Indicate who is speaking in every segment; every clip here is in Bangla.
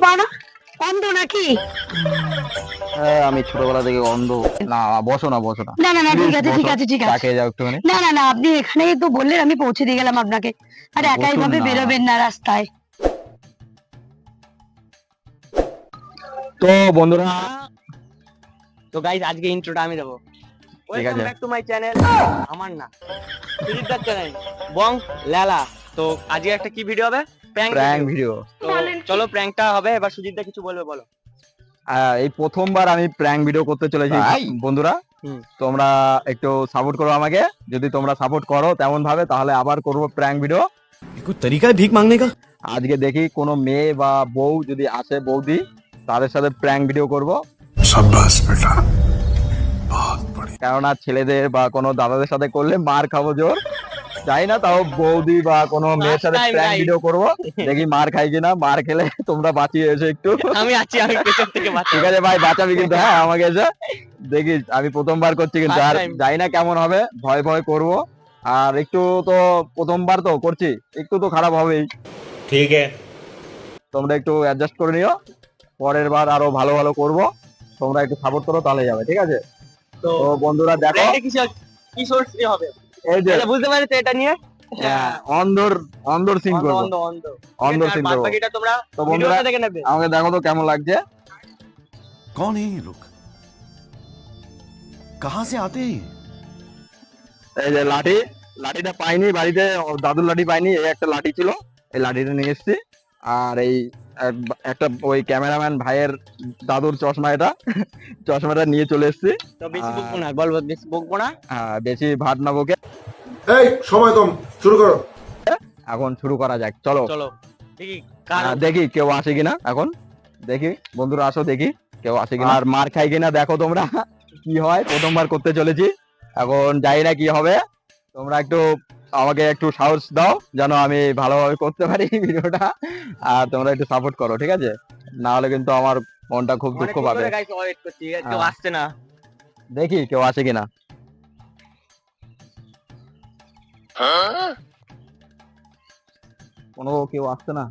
Speaker 1: পাও না? অন্ধ নাকি?
Speaker 2: হ্যাঁ আমি ছোটবেলা থেকে অন্ধ। না বসো না বসো না।
Speaker 1: না না না, ঠিক আছে ঠিক আছে ঠিক আছে।
Speaker 2: তাকে যাও একটুখানি।
Speaker 1: না না না, আপনি এখানেই তো বললেন, আমি পৌঁছে দিয়ে গেলাম আপনাকে। আর একাই
Speaker 2: বসুন
Speaker 1: ভাবে
Speaker 2: না।
Speaker 1: বেরোবেন না রাস্তায়।
Speaker 2: তো বন্ধুরা
Speaker 3: তো গাইস আজকে ইন্ট্রোটা আমি দেবো।
Speaker 2: ঠিক
Speaker 3: ওয়েলকাম
Speaker 2: আছে।
Speaker 3: Back to my channel. আমার না, সুজিতদার চ্যানেল বং লালা। তো আজকে একটা কি ভিডিও হবে?
Speaker 2: Prank video.
Speaker 3: তো চলো প্র্যাঙ্কটা হবে। এবার সুজিতদা কিছু বলবে, বলো।
Speaker 2: এই প্রথমবার আমি প্র্যাঙ্ক ভিডিও করতে চলেছি বন্ধুরা। তোমরা একটু সাপোর্ট করো আমাকে। যদি তোমরা সাপোর্ট করো তেমন ভাবে, তাহলে আবার করবো প্র্যাঙ্ক ভিডিও।
Speaker 4: कोई तरीका है भीख मांगने का?
Speaker 2: আজকে দেখি কোনো মেয়ে বা বউ যদি আসে, বৌদি, তাদের সাথে প্র্যাঙ্ক ভিডিও করব।
Speaker 4: शाबाश बेटा, बहुत बढ़िया।
Speaker 2: কেননা ছেলেদের বা কোনো দাদাদের সাথে করলে মার খাবো জোর। যাই না, তাও বৌদি বা কোনো মেয়ের সাথে
Speaker 3: First time,
Speaker 2: prank
Speaker 3: guys.
Speaker 2: Video করব। দেখি মার খাই কিনা। মার খেলে তোমরা বাঁচিয়ে এসে একটু।
Speaker 3: আমি আছি, আমি পেছন থেকে বাঁচি।
Speaker 2: ঠিক আছে ভাই, বাঁচাবি কিন্তু। হ্যাঁ আমাকে এসে দেখি। আমি প্রথমবার করছি কিন্তু,
Speaker 3: First
Speaker 2: আর
Speaker 3: time.
Speaker 2: জানি না কেমন হবে। ভয় ভয় করব। আর একটু তো প্রথমবার তো করছি, একটু তো খারাপ হবেই।
Speaker 4: ठीक है।
Speaker 2: তোমরা একটু অ্যাডজাস্ট করে নিও। পরের বার আরো ভালো ভালো করব। তোমরা একটু সাপোর্ট করো, তাহলে যাবে। ঠিক আছে।
Speaker 3: তো
Speaker 2: তো বন্ধুরা দেখো,
Speaker 3: প্র্যাঙ্কটা কি সোর্স দিয়ে হবে?
Speaker 2: এই যে
Speaker 3: এটা বুঝতে পারছো এটা নিয়ে?
Speaker 2: অন্ধর সিন
Speaker 3: অন্ধ
Speaker 2: করবো।
Speaker 3: অন্ধ অন্ধ
Speaker 2: অন্ধ
Speaker 3: আর
Speaker 2: সিন
Speaker 3: বাদ
Speaker 2: করবো।
Speaker 3: বাকিটা তোমরা
Speaker 2: তো বন্ধুরা
Speaker 3: ভিডিওটা দেখে নেবে।
Speaker 2: আমাকে দেখো তো কেমন লাগছে।
Speaker 4: कौन है ये लोग? कहाँ से आते हैं?
Speaker 2: এই যে লাঠিটা পাইনি বাড়িতে, দাদুর লাঠি পাইনি। এই একটা লাঠি ছিল, এই লাঠিটা নিয়ে এসেছি। আর এই একটা ওই ক্যামেরাম্যান ভাইয়ের দাদুর চশমা, এটা চশমাটা নিয়ে চলে এসেছি।
Speaker 3: তো বেশি বকবো না, বলবো বেশি বকবো না।
Speaker 2: বেশি ভাট না বকে
Speaker 5: এই সময় কম, শুরু করো।
Speaker 2: এখন শুরু করা যাক। চলো
Speaker 3: চলো দেখি কার
Speaker 2: দেখি কেউ আসে কিনা। এখন দেখি বন্ধুরা, আসো দেখি কেউ আসে কিনা। আর মার খাই কিনা দেখো তোমরা। কি হয়, প্রথমবার করতে চলেছি, এখন জানি না কি হবে। তোমরা একটু আমাকে একটু সাহস দাও, যেন আমি ভালোভাবে করতে পারি ভিডিওটা। আর তোমরা একটু সাপোর্ট করো, ঠিক আছে? না হলে কিন্তু আমার মনটা খুব দুঃখ পাবে।
Speaker 3: গাইস ওয়েট করছি, কেউ
Speaker 2: হ্যাঁ।
Speaker 3: আসছে না।
Speaker 2: দেখি কেউ আসে কিনা। কোনো কেউ আসছে না।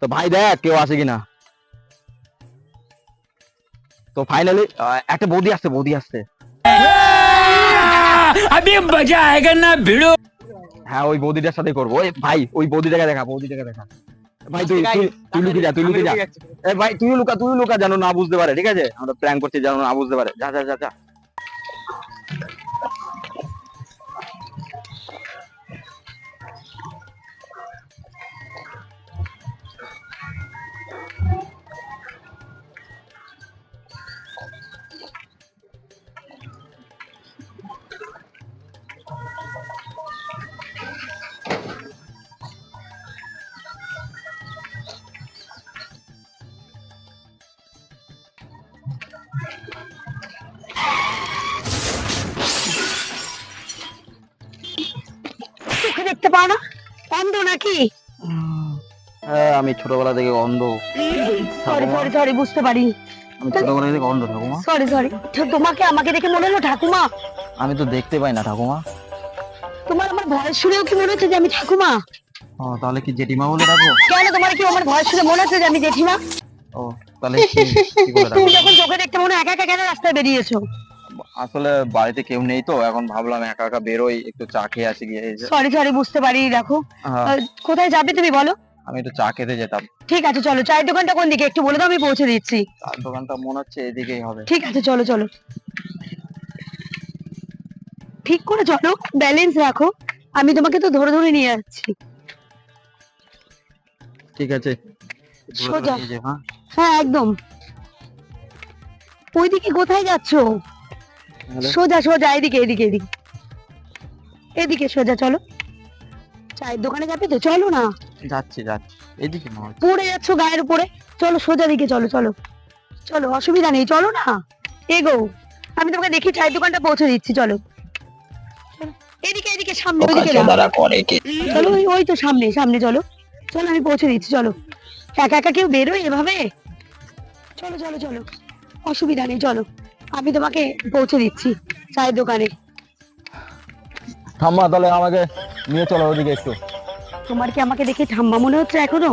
Speaker 2: তো ভাই দেখ কেউ আসে কিনা। তো ফাইনালি একটা বৌদি আসছে।
Speaker 6: अभी मजा आएगा ना भिड़ो।
Speaker 2: হ্যাঁ ওই বৌদিটার সাথে করবো। ওই ভাই ওই বৌদিটাকে দেখা। ভাই তুই লুকিয়ে যা, তুই লুকিয়ে যা। এ ভাই তুই লুকা যেন না বুঝতে পারে। ঠিক আছে, আমরা প্র্যাঙ্ক করছি যেন না বুঝতে পারে। যা যা যা যা।
Speaker 1: চোখে দেখতে পাও না? অন্ধ নাকি?
Speaker 2: হ্যাঁ আমি ছোটবেলা থেকে অন্ধ।
Speaker 1: সরি সরি সরি, বুঝতে পারি।
Speaker 2: আমি ছোটবেলা থেকে অন্ধ ঠাকুমা।
Speaker 1: Sorry sorry. তোমাকে আমাকে দেখে মনে হলো ঠাকুমা?
Speaker 2: আমি তো দেখতে পাই না ঠাকুমা।
Speaker 1: তোমার আমার ভয়েস শুনেও কি মনে হচ্ছে যে আমি ঠাকুমা?
Speaker 2: ও তাহলে কি জেঠিমা বলে ডাকবো?
Speaker 1: কেন, তোমার কি আমার ভয়েস শুনে মনে হচ্ছে যে আমি জেঠিমা?
Speaker 2: ও তাহলে কি বলে
Speaker 1: তুমি
Speaker 2: ডাকবো?
Speaker 1: যখন চোখে দেখতে মনে হয় একা একা কেন রাস্তায় বেরিয়েছো?
Speaker 2: আসলে বাড়িতে কেউ নেই তো, এখন ভাবলাম একা একা বেরোই, একটু চা খেয়ে আসি গিয়ে। এই যে
Speaker 1: সরি সরি, বুঝতে পারি। দেখো কোথায় যাবে তুমি বলো?
Speaker 2: আমি একটু চা খেতে যেতাম।
Speaker 1: ঠিক আছে চলো। চায়ের দোকানটা কোন দিকে একটু বলে দাও, আমি পৌঁছে দিচ্ছি।
Speaker 2: চার দোকানটা মনে হচ্ছে এদিকেই হবে।
Speaker 1: ঠিক আছে চলো চলো। ঠিক করে চলো, ব্যালেন্স রাখো। আমি তোমাকে তো ধরে ধরে নিয়ে যাচ্ছি।
Speaker 2: ঠিক আছে
Speaker 1: সোজা।
Speaker 2: এই যে, হ্যাঁ
Speaker 1: হ্যাঁ একদম। ওইদিকে কোথায় যাচ্ছো? সোজা সোজা, এদিকে এদিকে এদিকে এদিকে সোজা চলো। চায়ের দোকানে যাবে তো? চলো না।
Speaker 2: যাচ্ছি এদিকে মনে হচ্ছে।
Speaker 1: পড়ে যাচ্ছ গায়ের উপরে। চলো সোজা দিকে চলো চলো চলো, অসুবিধা নেই, চলো না। এগো, আমি তোমাকে দেখি চায়ের দোকানটা পৌঁছে দিচ্ছি। চলো চলো। এদিকে এদিকে সামনে, ওইদিকে না। চলো ওই তো সামনে সামনে চলো চলো, আমি পৌঁছে দিচ্ছি। চলো একা একা কেউ বেরোয় এভাবে? চলো চলো চলো, অসুবিধা নেই, চলো আমি তোমাকে পৌঁছে দিচ্ছি চায়ের দোকানে।
Speaker 2: ঠাম্মা তাহলে আমাকে নিয়ে চলো ওদিকে একটু।
Speaker 1: তোমার কি আমাকে দেখে ঠাম্মা মনে হচ্ছে এখনো?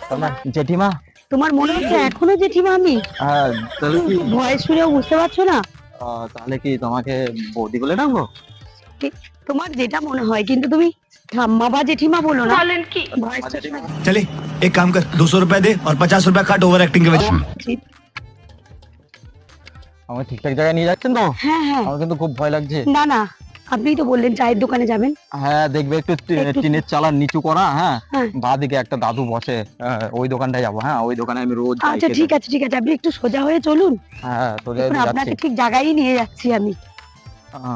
Speaker 2: তোমার জেঠিমা?
Speaker 1: তোমার মনে হচ্ছে এখনো জেঠিমা আমি?
Speaker 2: হ্যাঁ, তাহলে কি
Speaker 1: ভয়েস শুনেও বুঝতে পারছো না?
Speaker 2: তাহলে কি তোমাকে বৌদি বলে ডাকবো?
Speaker 1: তোমার যেটা মনে হয়, কিন্তু তুমি ঠাম্মা বা জেঠিমা বলো না। ভয়েস
Speaker 7: चले एक काम कर 200 रुपए दे और 50 रुपए काट ओवर एक्टिंग के वजह
Speaker 2: আমাকে ঠিকঠাক জায়গায় নিয়ে যাচ্ছেন তো?
Speaker 1: হ্যাঁ হ্যাঁ,
Speaker 2: আমার কিন্তু খুব ভয় লাগছে।
Speaker 1: না না, আপনিই তো বললেন চায়ের দোকানে যাবেন।
Speaker 2: হ্যাঁ, দেখবে একটু টিনের চালা নিচু করা, হ্যাঁ,
Speaker 1: হ্যাঁ।
Speaker 2: বাঁদিকে একটা দাদু বসে, ওই দোকানটায় যাবো। হ্যাঁ, ওই দোকানে আমি রোজ যাই
Speaker 1: আচ্ছা
Speaker 2: খেতে।
Speaker 1: ঠিক আছে ঠিক আছে, আপনি একটু সোজা হয়ে চলুন।
Speaker 2: হ্যাঁ, সোজা
Speaker 1: এখন
Speaker 2: যাচ্ছি।
Speaker 1: আপনাকে ঠিক জায়গায় নিয়ে যাচ্ছি আমি,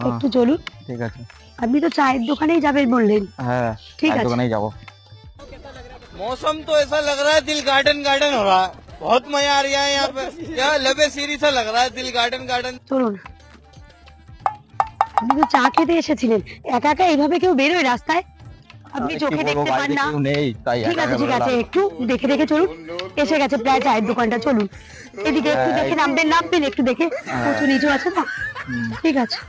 Speaker 1: একটু চলুন।
Speaker 2: ঠিক আছে।
Speaker 1: আপনি তো চায়ের দোকানেই যাবেন বললেন।
Speaker 2: হ্যাঁ,
Speaker 1: ঠিক
Speaker 2: চায়ের
Speaker 1: আছে।
Speaker 2: দোকানেই যাবো।
Speaker 3: मौसम तो ऐसा लग रहा है दिल गार्डन गार्डन हो रहा है, बहुत मजा आ रहा है यहाँ पे, क्या लबे सीरी सा लग रहा है, दिल गार्डन गार्डन।
Speaker 1: চলুন। আপনি তো চা খেতে এসেছিলেন, একা একা এইভাবে কেউ বেরোয় রাস্তায়? আপনি
Speaker 2: কি
Speaker 1: চোখে
Speaker 2: বলবো,
Speaker 1: দেখতে পান
Speaker 2: বাড়িতে
Speaker 1: না?
Speaker 2: কেউ নেই, তাই
Speaker 1: ঠিক
Speaker 2: একা
Speaker 1: আছে
Speaker 2: একা
Speaker 1: ঠিক আছে,
Speaker 2: বেরোলাম।
Speaker 1: একটু দেখে দেখে চলুন। এসে গেছে প্রায় চায়ের দোকানটা, চলুন এদিকে একটু দেখে নামবেন, নামবেন একটু দেখে, উঁচু নিচু আছে না? ঠিক আছে,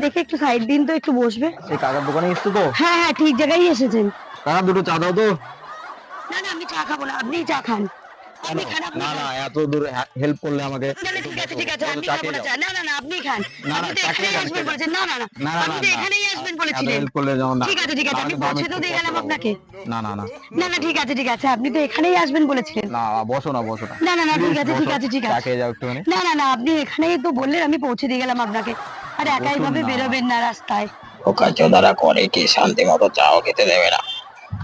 Speaker 1: দেখে একটু সাইড দিন তো, একটু বসবে।
Speaker 2: এই কাকার দোকানে এসছো তো?
Speaker 1: হ্যাঁ হ্যাঁ, ঠিক জায়গায় এসেছেন।
Speaker 2: কাকা দুটো চা দাও তো।
Speaker 1: না না, আমি চা খাবো না, আপনিই চা খান। আপনি খান, আপনি
Speaker 2: না
Speaker 1: খান।
Speaker 2: না, এত দূর হেল্প করলে আমাকে।
Speaker 1: না না, ঠিক আছে ঠিক আছে, আমি
Speaker 2: চা
Speaker 1: খাবো
Speaker 2: খেয়ে
Speaker 1: না
Speaker 2: যাও।
Speaker 1: চা। না না না, আপনি খান।
Speaker 2: না,
Speaker 1: আপনি তো
Speaker 2: চা খেয়ে
Speaker 1: এখানেই
Speaker 2: যাও,
Speaker 1: আসবেন
Speaker 2: খেয়ে যাও।
Speaker 1: বলেছেন। না না না,
Speaker 2: না, না,
Speaker 1: আপনি তো
Speaker 2: না,
Speaker 1: এখানেই আসবেন
Speaker 2: এত
Speaker 1: বলেছিলেন।
Speaker 2: হেল্প করলে যেমন না।
Speaker 1: ঠিক আছে ঠিক আছে, আমি
Speaker 2: তাহলে তো
Speaker 1: পৌঁছে তো দিয়ে গেলাম আপনাকে।
Speaker 2: না না না
Speaker 1: না না, ঠিক আছে ঠিক আছে, আপনি তো এখানেই আসবেন বলেছিলেন।
Speaker 2: না, বসো না, বসো না।
Speaker 1: না না না, ঠিক আছে ঠিক
Speaker 2: বসো,
Speaker 1: আছে ঠিক
Speaker 2: চা
Speaker 1: আছে।
Speaker 2: খেয়ে যাও একটুখানি।
Speaker 1: না না না, আপনি এখানেই তো বললেন, আমি পৌঁছে দিয়ে গেলাম আপনাকে। আর একাই
Speaker 2: বসুন
Speaker 1: ভাবে
Speaker 2: না।
Speaker 1: বেরোবেন না রাস্তায়।
Speaker 2: ওকাচোদারা করে কি শান্তি মতো চাও খেতে দেবে না?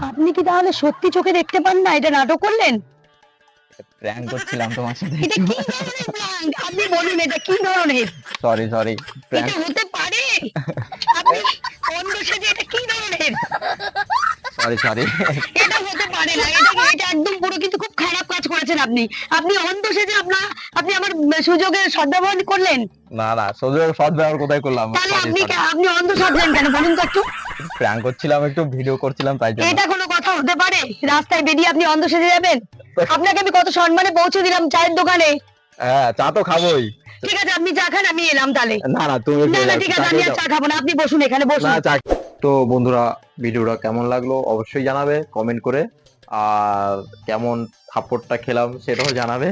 Speaker 1: আপনি কি তাহলে সত্যি চোখে দেখতে পান না? এটা নাটক করলেন?
Speaker 2: প্র্যাঙ্ক করছিলাম তোমার সাথে।
Speaker 1: এটা কি ধরনের prank? আপনি বলুন, এটা কি ধরনের?
Speaker 2: সরি সরি,
Speaker 1: এটা
Speaker 2: প্র্যাঙ্ক।
Speaker 1: হতে পারে? আপনি অন্য সেজে, এটা কি ধরনের?
Speaker 2: Sorry sorry.
Speaker 1: এটা হতে পারে না, এটা একদম পুরো কিন্তু খুব খারাপ কাজ করেছেন আপনি। আপনি অন্ধ সেজে আপনি আমার সুযোগের সদ্ব্যবহার করলেন।
Speaker 2: না না, সোজা সৎ ব্যবহার কোথায় করলাম?
Speaker 1: তাহলে আপনি অন্ধ সাজলেন কেন বলুন তো একটু?
Speaker 2: প্র্যাঙ্ক করছিলাম, একটু ভিডিও করছিলাম তাই জন্য।
Speaker 1: এটা কোনো কথা হতে পারে? রাস্তায় বেরিয়ে আপনি অন্ধ সেজে যাবেন? আপনাকে আমি কত সম্মানে পৌঁছে দিলাম চায়ের দোকানে।
Speaker 2: হ্যাঁ, চা তো খাবোই।
Speaker 1: ঠিক আছে, আপনি চা খান, আমি এলাম তাহলে।
Speaker 2: না না, তুমি
Speaker 1: না
Speaker 2: খেয়ে
Speaker 1: না,
Speaker 2: যাও,
Speaker 1: ঠিক
Speaker 2: চা
Speaker 1: আছে, আমি
Speaker 2: খেয়ে
Speaker 1: আর
Speaker 2: যাও।
Speaker 1: চা খাবো না, আপনি বসুন এখানে, বসুন।
Speaker 2: না, চা। তো বন্ধুরা, ভিডিওটা কেমন লাগলো অবশ্যই জানাবে কমেন্ট করে, আর কেমন থাপ্পড়টা খেলাম সেটাও জানাবে।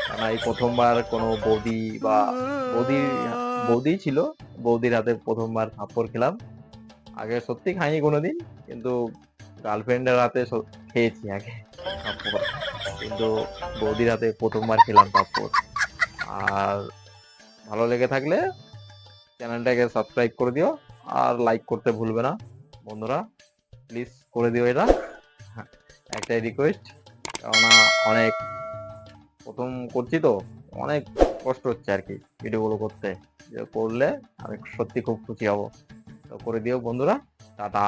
Speaker 2: কারণ এই প্রথমবার কোনো বৌদি ছিল, বৌদির হাতে প্রথমবার থাপ্পড় খেলাম। আগে সত্যি খাইনি কোনোদিন, কিন্তু গার্লফ্রেন্ডের হাতে খেয়েছি আগে থাপ্পড়, কিন্তু বৌদির হাতে প্রথমবার খেলাম থাপ্পড়। আর ভালো লেগে থাকলে চ্যানেলটাকে সাবস্ক্রাইব করে দিও, আর লাইক করতে ভুলবে না বন্ধুরা, প্লিজ করে দিও এটা। একটাই রিকোয়েস্ট, কেননা অনেক প্রথম করছি তো, অনেক কষ্ট হচ্ছে আর কি ভিডিওগুলো করতে। যে করলে আমি সত্যি খুব খুশি হব। তো করে দিও বন্ধুরা, টাটা।